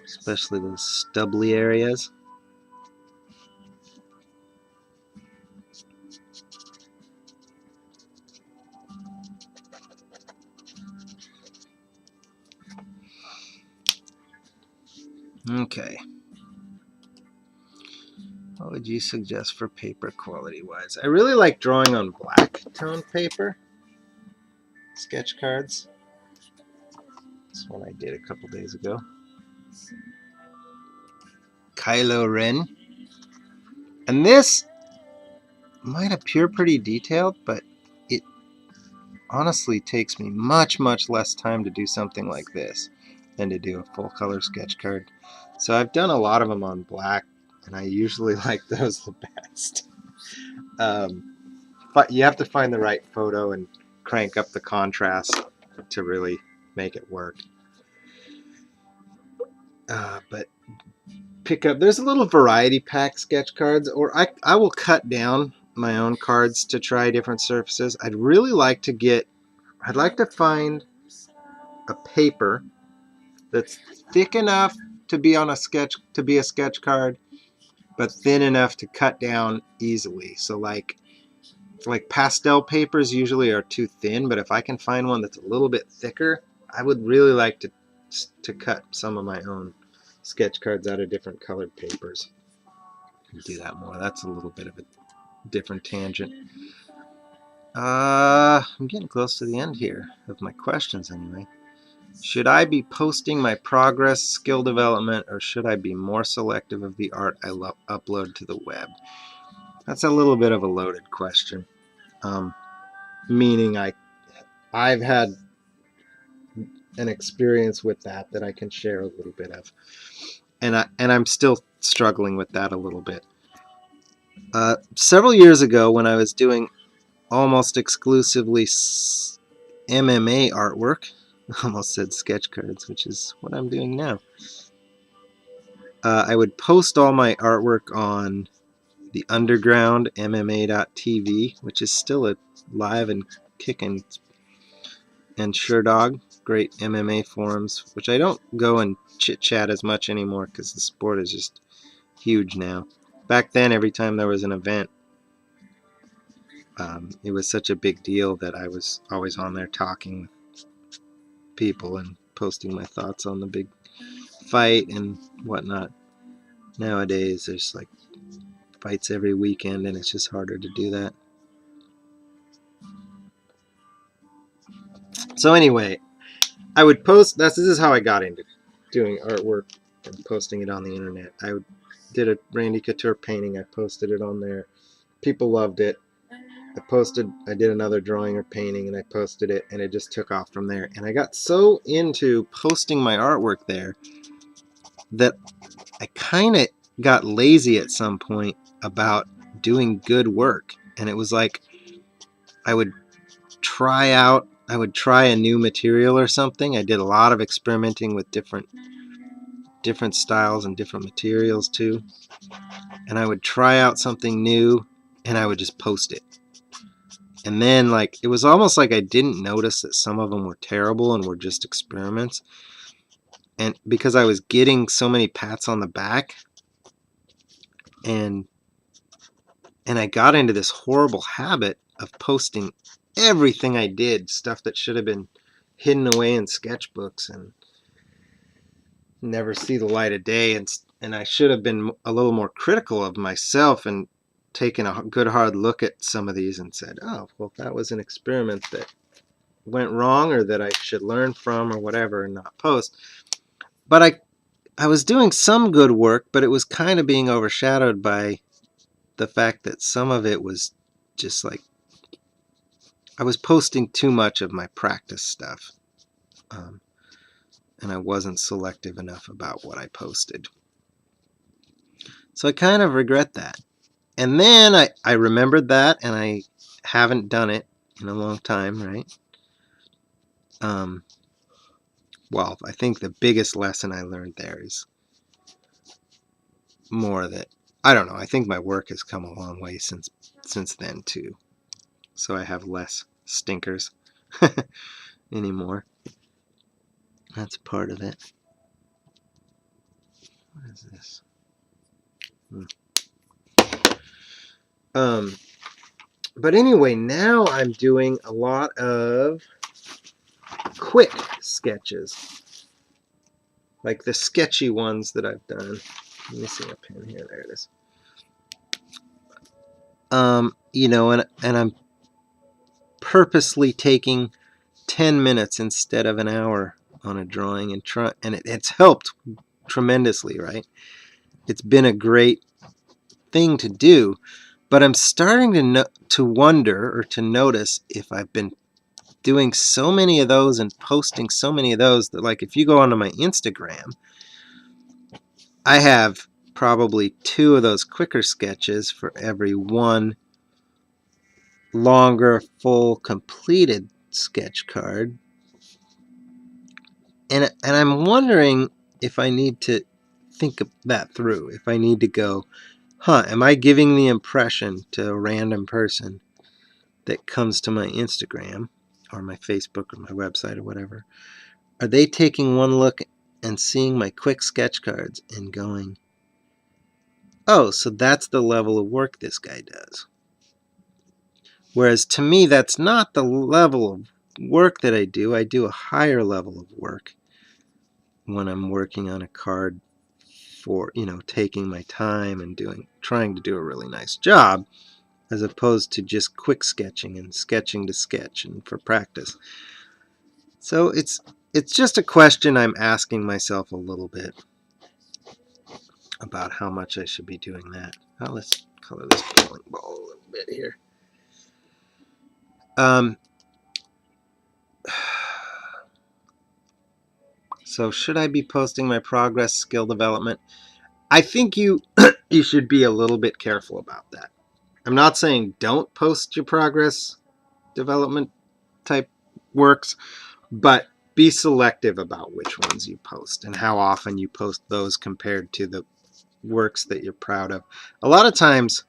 Speaker 1: Especially those stubbly areas. Okay. What would you suggest for paper quality wise? I really like drawing on black tone paper. Sketch cards. This one I did a couple days ago. Kylo Ren. And this might appear pretty detailed, but it honestly takes me much less time to do something like this than to do a full color sketch card. So I've done a lot of them on black, and I usually like those the best. But you have to find the right photo and crank up the contrast to really make it work. But pick up, there's a little variety pack sketch cards, or I will cut down my own cards to try different surfaces. I'd like to find a paper that's thick enough to be on a sketch, to be a sketch card, but thin enough to cut down easily. So like pastel papers usually are too thin, but if I can find one that's a little bit thicker, I would really like to cut some of my own sketch cards out of different colored papers. Do that more. That's a little bit of a different tangent. I'm getting close to the end here of my questions anyway. Should I be posting my progress, skill development, or should I be more selective of the art I upload to the web? That's a little bit of a loaded question. Meaning I've had an experience with that I can share a little bit of. And I'm still struggling with that a little bit. Several years ago, when I was doing almost exclusively MMA artwork, I almost said sketch cards, which is what I'm doing now. I would post all my artwork on the underground MMA.tv, which is still live and kicking, and SureDog, great MMA forums, which I don't go and chit-chat as much anymore because the sport is just huge now. Back then, every time there was an event, it was such a big deal that I was always on there talking with people and posting my thoughts on the big fight and whatnot. Nowadays, there's like fights every weekend, and it's just harder to do that. So anyway, I would post. This is how I got into doing artwork and posting it on the internet. I did a Randy Couture painting. I posted it on there. People loved it. I did another drawing or painting, and I posted it, and it just took off from there. And I got so into posting my artwork there that I kind of got lazy at some point about doing good work. And it was like I would try a new material or something. I did a lot of experimenting with different styles and different materials too. And I would try out something new, and I would just post it. And then, like, it was almost like I didn't notice that some of them were terrible and were just experiments. And because I was getting so many pats on the back, and I got into this horrible habit of posting everything I did, stuff that should have been hidden away in sketchbooks and never see the light of day. And I should have been a little more critical of myself and taken a good hard look at some of these and said, oh, well, that was an experiment that went wrong, or that I should learn from, or whatever, and not post. But I was doing some good work, but it was kind of being overshadowed by the fact that some of it was just like I was posting too much of my practice stuff, and I wasn't selective enough about what I posted. So I kind of regret that. And then I remembered that, and I haven't done it in a long time, right? Well, I think the biggest lesson I learned there is more that, I don't know, I think my work has come a long way since then too. So I have less stinkers anymore. That's part of it. What is this? But anyway, now I'm doing a lot of quick sketches, like the sketchy ones that I've done. Let me see a pen here. There it is. You know, and I'm purposely taking 10 minutes instead of an hour on a drawing, and it's helped tremendously, right? It's been a great thing to do, but I'm starting to wonder or to notice if I've been doing so many of those and posting so many of those that, like, if you go onto my Instagram, I have probably 2 of those quicker sketches for every one longer, full, completed sketch card. And I'm wondering if I need to think that through. If I need to go, am I giving the impression to a random person that comes to my Instagram or my Facebook or my website or whatever? Are they taking one look and seeing my quick sketch cards and going, oh, so that's the level of work this guy does? Whereas to me, that's not the level of work that I do. I do a higher level of work when I'm working on a card for, taking my time and trying to do a really nice job, as opposed to just quick sketching and sketching to sketch and for practice. So it's just a question I'm asking myself a little bit about how much I should be doing that. Now let's color this bowling ball a little bit here. So should I be posting my progress skill development? I think you should be a little bit careful about that. I'm not saying don't post your progress development type works, but be selective about which ones you post and how often you post those compared to the works that you're proud of. A lot of times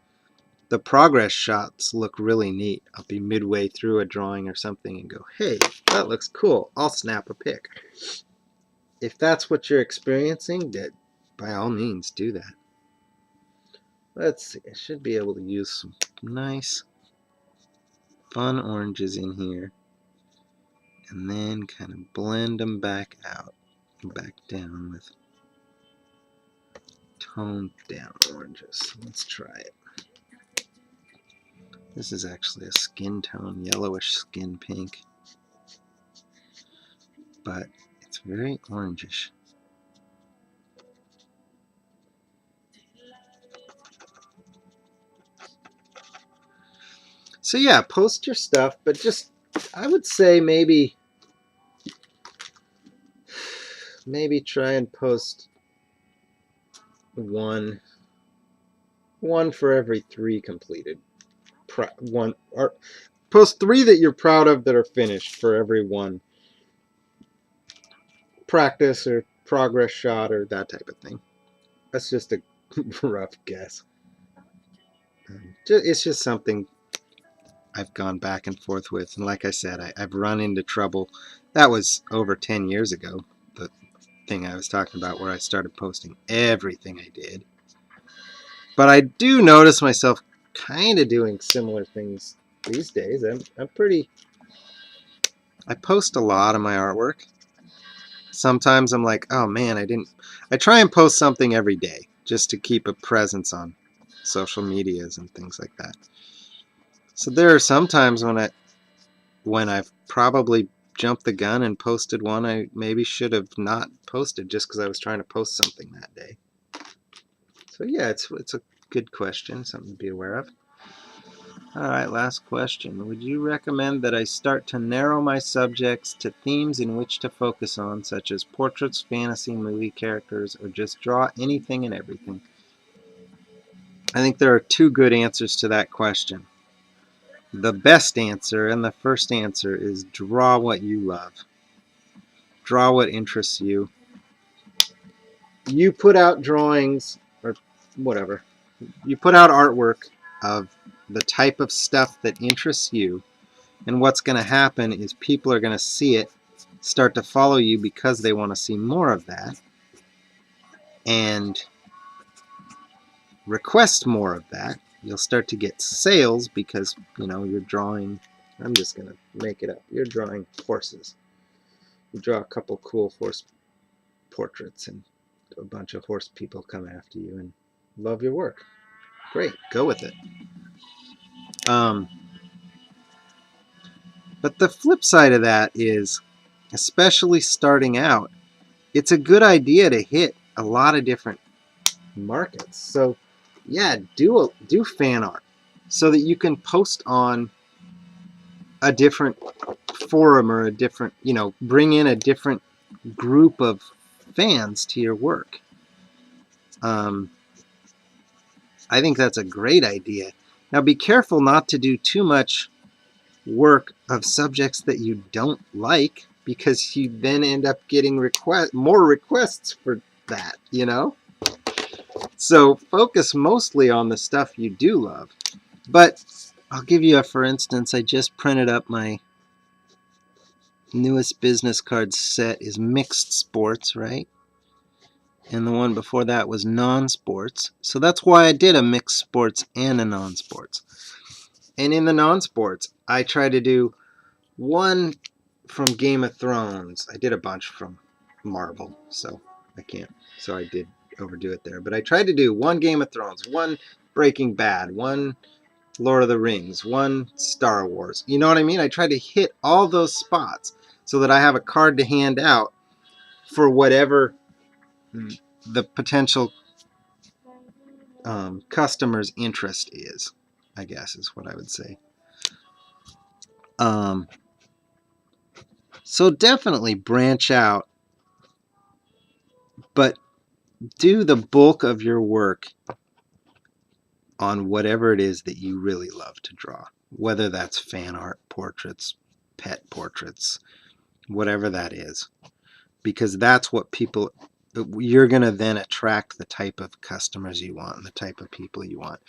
Speaker 1: the progress shots look really neat. I'll be midway through a drawing or something and go, hey, that looks cool. I'll snap a pic. If that's what you're experiencing, that by all means do that. Let's see, I should be able to use some nice fun oranges in here and then kind of blend them back out and back down with toned down oranges. Let's try it. This is actually a skin tone, yellowish skin pink, but it's very orangish. So yeah, post your stuff, but just, I would say maybe try and post one for every 3 completed. Post 3 that you're proud of that are finished for every one practice or progress shot or that type of thing. That's just a rough guess. It's just something I've gone back and forth with, and like I said, I've run into trouble. That was over 10 years ago, the thing I was talking about where I started posting everything I did. But I do notice myself kind of doing similar things these days. I post a lot of my artwork. Sometimes I'm like, oh man, I try and post something every day just to keep a presence on social medias and things like that. So there are some times when I've probably jumped the gun and posted one I maybe should have not posted just because I was trying to post something that day. So yeah, it's a good question, something to be aware of. All right, last question. Would you recommend that I start to narrow my subjects to themes in which to focus on, such as portraits, fantasy, movie characters, or just draw anything and everything? I think there are 2 good answers to that question. The best answer and the first answer is draw what you love. Draw what interests you. You put out drawings or whatever. You put out artwork of the type of stuff that interests you, and what's going to happen is people are going to see it, start to follow you because they want to see more of that, and request more of that. You'll start to get sales because, you're drawing, I'm just going to make it up, you're drawing horses. You draw a couple cool horse portraits and a bunch of horse people come after you and love your work. Great, go with it. Um, but the flip side of that is, especially starting out, it's a good idea to hit a lot of different markets. So, yeah, do fan art so that you can post on a different forum or a different, bring in a different group of fans to your work. Um, I think that's a great idea. Now, be careful not to do too much work of subjects that you don't like, because you then end up getting more requests for that. So focus mostly on the stuff you do love. But I'll give you a for instance. I just printed up my newest business card set is mixed sports, right? And the one before that was non-sports. So that's why I did a mixed sports and a non-sports. And in the non-sports, I try to do one from Game of Thrones. I did a bunch from Marvel, so I can't. So I did overdo it there. But I tried to do one Game of Thrones, one Breaking Bad, one Lord of the Rings, one Star Wars. You know what I mean? I tried to hit all those spots so that I have a card to hand out for whatever the potential customer's interest is, I guess is what I would say. So definitely branch out, but do the bulk of your work on whatever it is that you really love to draw, whether that's fan art, portraits, pet portraits, whatever that is, because that's what you're going to then attract the type of customers you want and the type of people you want.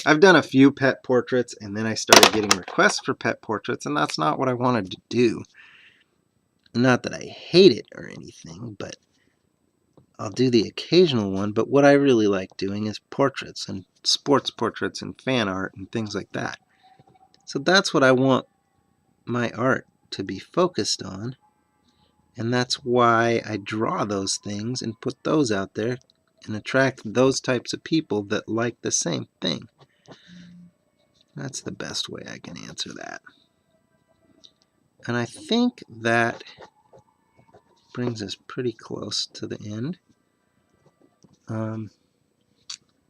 Speaker 1: I've done a few pet portraits, and then I started getting requests for pet portraits, and that's not what I wanted to do. Not that I hate it or anything, but I'll do the occasional one. But what I really like doing is portraits and sports portraits and fan art and things like that. So that's what I want my art to be focused on. And that's why I draw those things and put those out there and attract those types of people that like the same thing. That's the best way I can answer that. And I think that brings us pretty close to the end.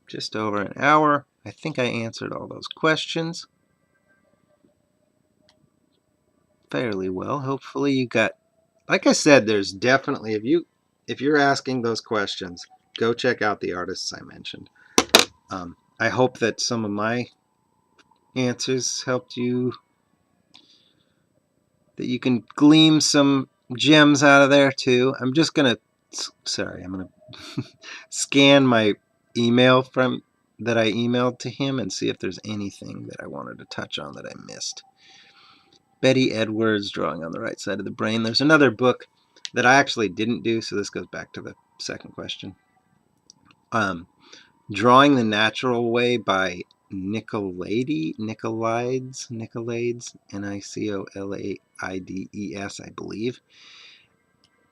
Speaker 1: Just over an hour. I think I answered all those questions fairly well. Hopefully you got, like I said, there's definitely, if you're asking those questions, go check out the artists I mentioned. I hope that some of my answers helped you, that you can glean some gems out of there too. I'm going to scan my email that I emailed to him and see if there's anything that I wanted to touch on that I missed. Betty Edwards, Drawing on the Right Side of the Brain. There's another book that I actually didn't do, so this goes back to the second question. Drawing the Natural Way by Nicolaides, Nicolaides, I believe.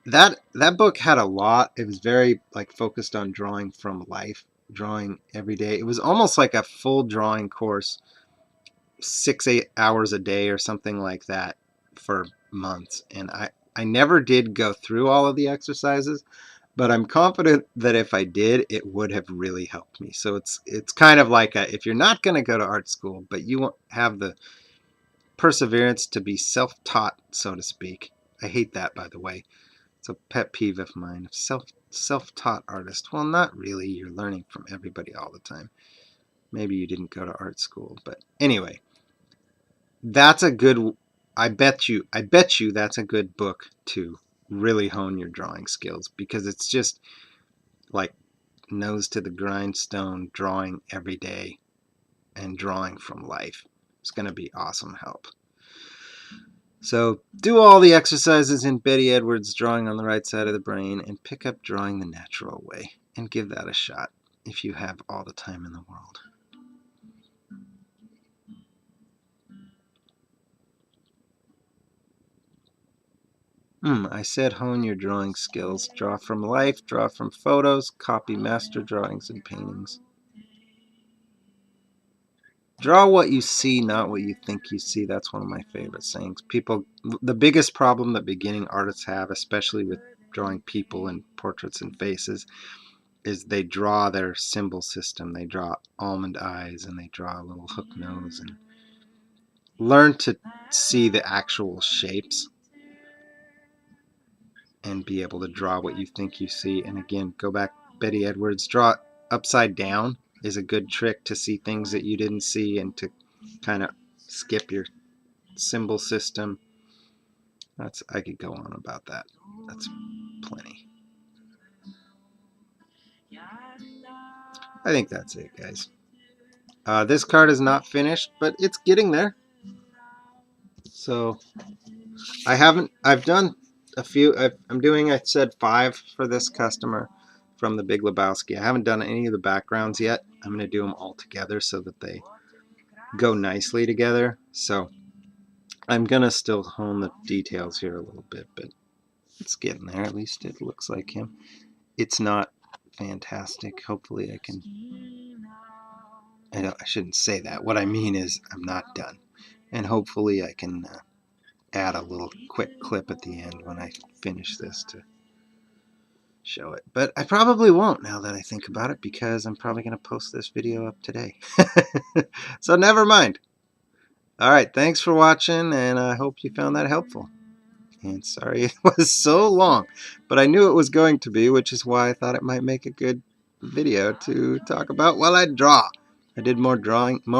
Speaker 1: That book had a lot. It was very focused on drawing from life, drawing every day. It was almost like a full drawing course, 6-8 hours a day or something like that for months. And I never did go through all of the exercises, but I'm confident that if I did, it would have really helped me. So it's kind of like if you're not going to go to art school, but you won't have the perseverance to be self-taught, so to speak. I hate that, by the way. It's a pet peeve of mine. Self-taught artist. Well, not really. You're learning from everybody all the time. Maybe you didn't go to art school, but anyway, that's a good. I bet you that's a good book to really hone your drawing skills, because it's just like nose to the grindstone, drawing every day and drawing from life. It's going to be awesome help. So do all the exercises in Betty Edwards' Drawing on the Right Side of the Brain, and pick up Drawing the Natural Way, and give that a shot if you have all the time in the world. I said hone your drawing skills. Draw from life, draw from photos, copy master drawings and paintings. Draw what you see, not what you think you see. That's one of my favorite sayings. People, the biggest problem that beginning artists have, especially with drawing people and portraits and faces, is they draw their symbol system. They draw almond eyes and they draw a little hook nose, and learn to see the actual shapes and be able to draw what you think you see. And again, go back, Betty Edwards, draw it upside down is a good trick to see things that you didn't see and to kind of skip your symbol system. I could go on about that. That's plenty. I think that's it, guys. This card is not finished, but it's getting there. So I've done a few. I'm doing, I said 5 for this customer from the Big Lebowski. I haven't done any of the backgrounds yet. I'm going to do them all together so that they go nicely together. So I'm going to still hone the details here a little bit, but it's getting there. At least it looks like him. It's not fantastic. Hopefully I can... I shouldn't say that. What I mean is I'm not done. And hopefully I can add a little quick clip at the end when I finish this to show it. But I probably won't now that I think about it, because I'm probably going to post this video up today. So never mind. Alright, thanks for watching, and I hope you found that helpful. And sorry it was so long, but I knew it was going to be, which is why I thought it might make a good video to talk about while I draw. I did more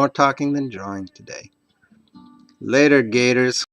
Speaker 1: talking than drawing today. Later, Gators.